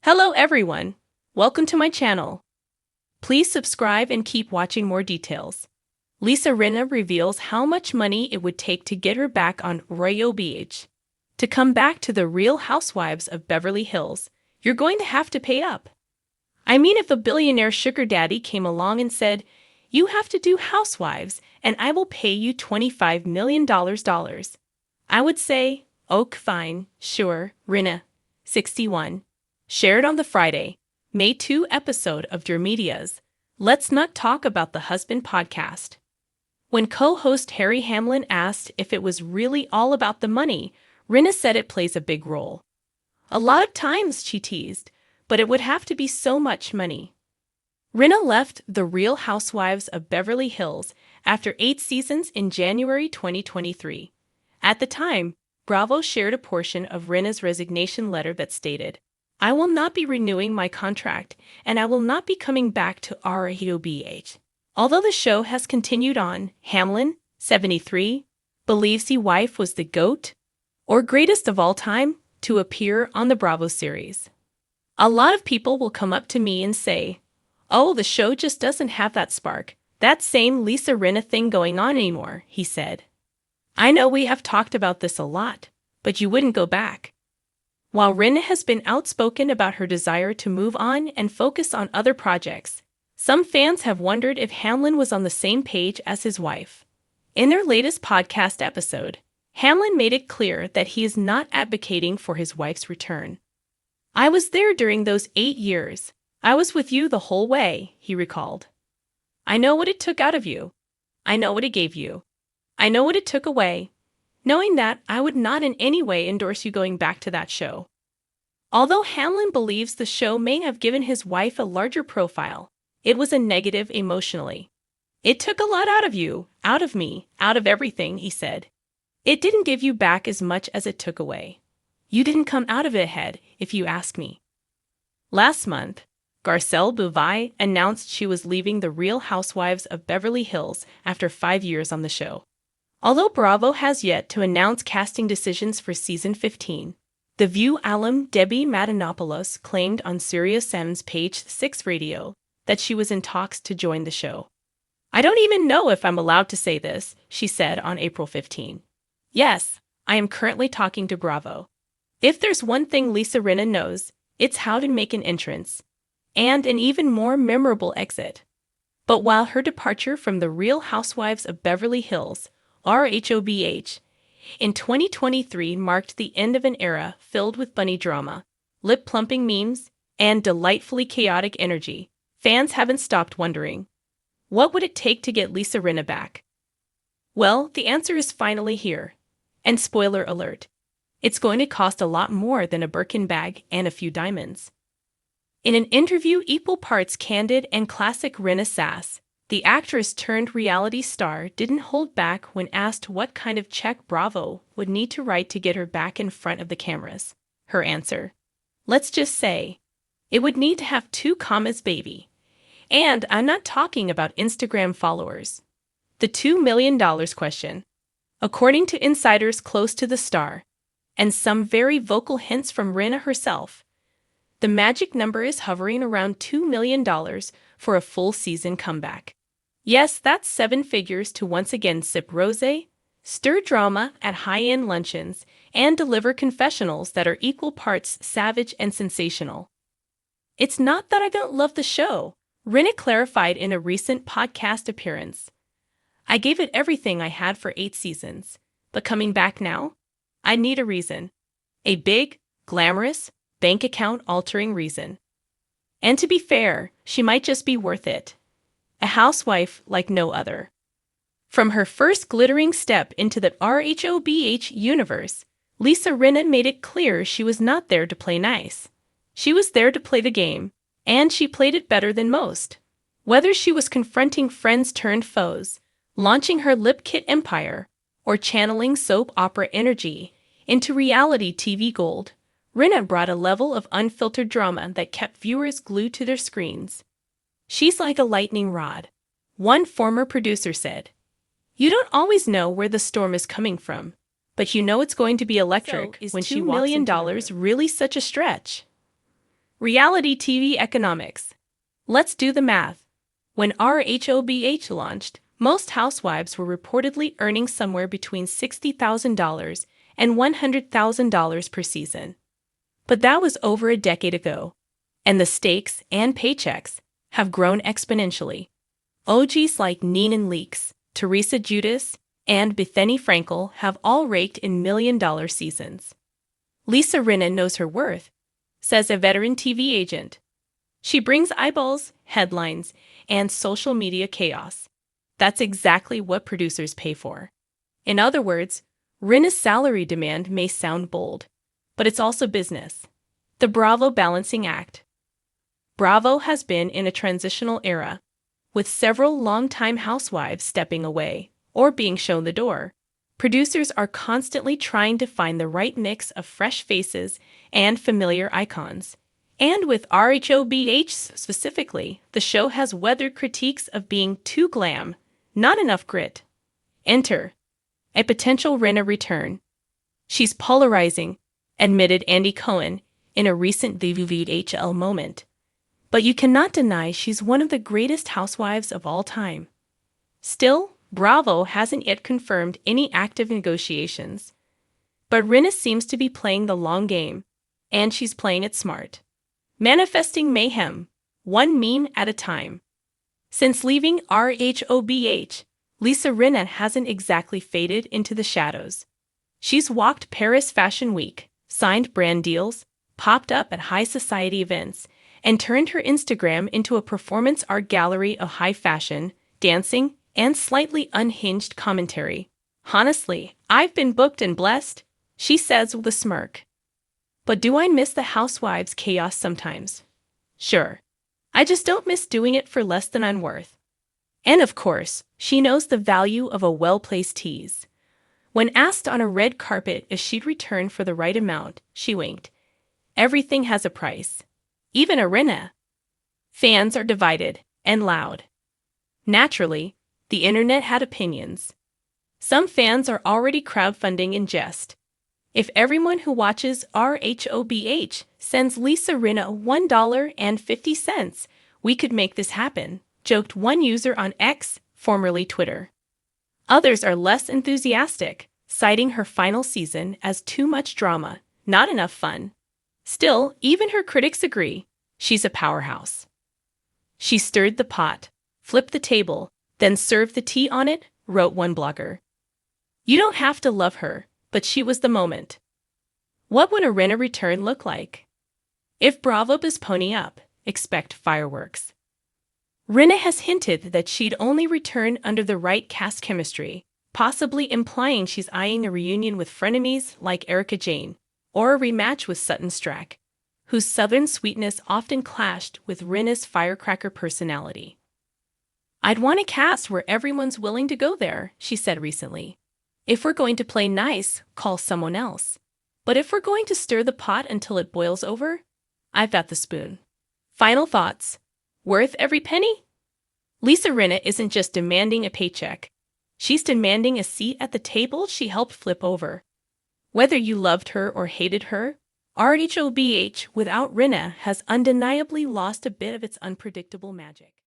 Hello everyone! Welcome to my channel. Please subscribe and keep watching more details. Rinna reveals how much money it would take to get her back on RYOBH. To come back to the Real Housewives of Beverly Hills, you're going to have to pay up. I mean, if a billionaire sugar daddy came along and said, "You have to do Housewives and I will pay you $25 million, I would say, "Ok, fine, sure." Rinna, 61. Shared on the Friday, May 2 episode of Dear Media's Let's Not Talk About the Husband podcast. When co-host Harry Hamlin asked if it was really all about the money, Rinna said it plays a big role. A lot of times, she teased, but it would have to be so much money. Rinna left The Real Housewives of Beverly Hills after 8 seasons in January 2023. At the time, Bravo shared a portion of Rinna's resignation letter that stated, "I will not be renewing my contract, and I will not be coming back to RYOBH." Although the show has continued on, Hamlin, 73, believes his wife was the GOAT, or greatest of all time, to appear on the Bravo series. "A lot of people will come up to me and say, 'Oh, the show just doesn't have that spark, that same Lisa Rinna thing going on anymore,'" he said. "I know we have talked about this a lot, but you wouldn't go back." While Rinna has been outspoken about her desire to move on and focus on other projects, some fans have wondered if Hamlin was on the same page as his wife. In their latest podcast episode, Hamlin made it clear that he is not advocating for his wife's return. "I was there during those 8 years. I was with you the whole way," he recalled. "I know what it took out of you. I know what it gave you. I know what it took away. Knowing that, I would not in any way endorse you going back to that show." Although Hamlin believes the show may have given his wife a larger profile, it was a negative emotionally. "It took a lot out of you, out of me, out of everything," he said. "It didn't give you back as much as it took away. You didn't come out of it ahead, if you ask me." Last month, Garcelle Bouvier announced she was leaving The Real Housewives of Beverly Hills after 5 years on the show. Although Bravo has yet to announce casting decisions for season 15, The View alum Debbie Matenopoulos claimed on SiriusXM's Page 6 radio that she was in talks to join the show. "I don't even know if I'm allowed to say this," she said on April 15. "Yes, I am currently talking to Bravo. If there's one thing Lisa Rinna knows, it's how to make an entrance, and an even more memorable exit." But while her departure from The Real Housewives of Beverly Hills, RHOBH, in 2023 marked the end of an era filled with bunny drama, lip-plumping memes, and delightfully chaotic energy, fans haven't stopped wondering, what would it take to get Lisa Rinna back? Well, the answer is finally here. And spoiler alert, it's going to cost a lot more than a Birkin bag and a few diamonds. In an interview equal parts candid and classic Rinna sass, the actress-turned-reality star didn't hold back when asked what kind of check Bravo would need to write to get her back in front of the cameras. Her answer: "Let's just say, it would need to have 2 commas, baby. And I'm not talking about Instagram followers." The $2 million question. According to insiders close to the star, and some very vocal hints from Rinna herself, the magic number is hovering around $2 million for a full season comeback. Yes, that's 7 figures to once again sip rosé, stir drama at high-end luncheons, and deliver confessionals that are equal parts savage and sensational. "It's not that I don't love the show," Rinna clarified in a recent podcast appearance. "I gave it everything I had for 8 seasons, but coming back now, I need a reason. A big, glamorous, bank account-altering reason. And to be fair, she might just be worth it. A housewife like no other." From her first glittering step into the RHOBH universe, Lisa Rinna made it clear she was not there to play nice. She was there to play the game, and she played it better than most. Whether she was confronting friends-turned-foes, launching her lip kit empire, or channeling soap opera energy into reality TV gold, Rinna brought a level of unfiltered drama that kept viewers glued to their screens. "She's like a lightning rod," one former producer said. "You don't always know where the storm is coming from, but you know it's going to be electric." So, is when she walks $2 million really such a stretch? Reality TV economics. Let's do the math. When RHOBH launched, most housewives were reportedly earning somewhere between $60,000 and $100,000 per season. But that was over a decade ago, and the stakes and paychecks have grown exponentially. OGs like Neenan Leakes, Teresa Judice, and Bethany Frankel have all raked in million-dollar seasons. Lisa Rinna knows her worth, says a veteran TV agent. She brings eyeballs, headlines, and social media chaos. That's exactly what producers pay for. In other words, Rinna's salary demand may sound bold, but it's also business. The Bravo balancing act. Bravo has been in a transitional era, with several longtime housewives stepping away or being shown the door. Producers are constantly trying to find the right mix of fresh faces and familiar icons. And with RHOBH specifically, the show has weathered critiques of being too glam, not enough grit. Enter a potential Rinna return. She's polarizing, admitted Andy Cohen in a recent VVVHL moment. But you cannot deny she's one of the greatest housewives of all time. Still, Bravo hasn't yet confirmed any active negotiations. But Rinna seems to be playing the long game, and she's playing it smart. Manifesting mayhem, one meme at a time. Since leaving RHOBH, Lisa Rinna hasn't exactly faded into the shadows. She's walked Paris Fashion Week, signed brand deals, popped up at high society events, and turned her Instagram into a performance art gallery of high fashion, dancing, and slightly unhinged commentary. Honestly, I've been booked and blessed, she says with a smirk. But do I miss the housewives' chaos sometimes? Sure. I just don't miss doing it for less than I'm worth. And of course, she knows the value of a well-placed tease. When asked on a red carpet if she'd return for the right amount, she winked. Everything has a price. Even a Rinna. Fans are divided and loud. Naturally, the internet had opinions. Some fans are already crowdfunding in jest. If everyone who watches RHOBH sends Lisa Rinna $1.50, we could make this happen, joked one user on X, formerly Twitter. Others are less enthusiastic, citing her final season as too much drama, not enough fun. Still, even her critics agree, she's a powerhouse. She stirred the pot, flipped the table, then served the tea on it, wrote one blogger. You don't have to love her, but she was the moment. What would a Rinna return look like? If Bravo does pony up, expect fireworks. Rinna has hinted that she'd only return under the right cast chemistry, possibly implying she's eyeing a reunion with frenemies like Erika Jayne, or a rematch with Sutton Strack, whose southern sweetness often clashed with Rinna's firecracker personality. I'd want a cast where everyone's willing to go there, she said recently. If we're going to play nice, call someone else. But if we're going to stir the pot until it boils over, I've got the spoon. Final thoughts. Worth every penny? Lisa Rinna isn't just demanding a paycheck. She's demanding a seat at the table she helped flip over. Whether you loved her or hated her, RHOBH without Rinna has undeniably lost a bit of its unpredictable magic.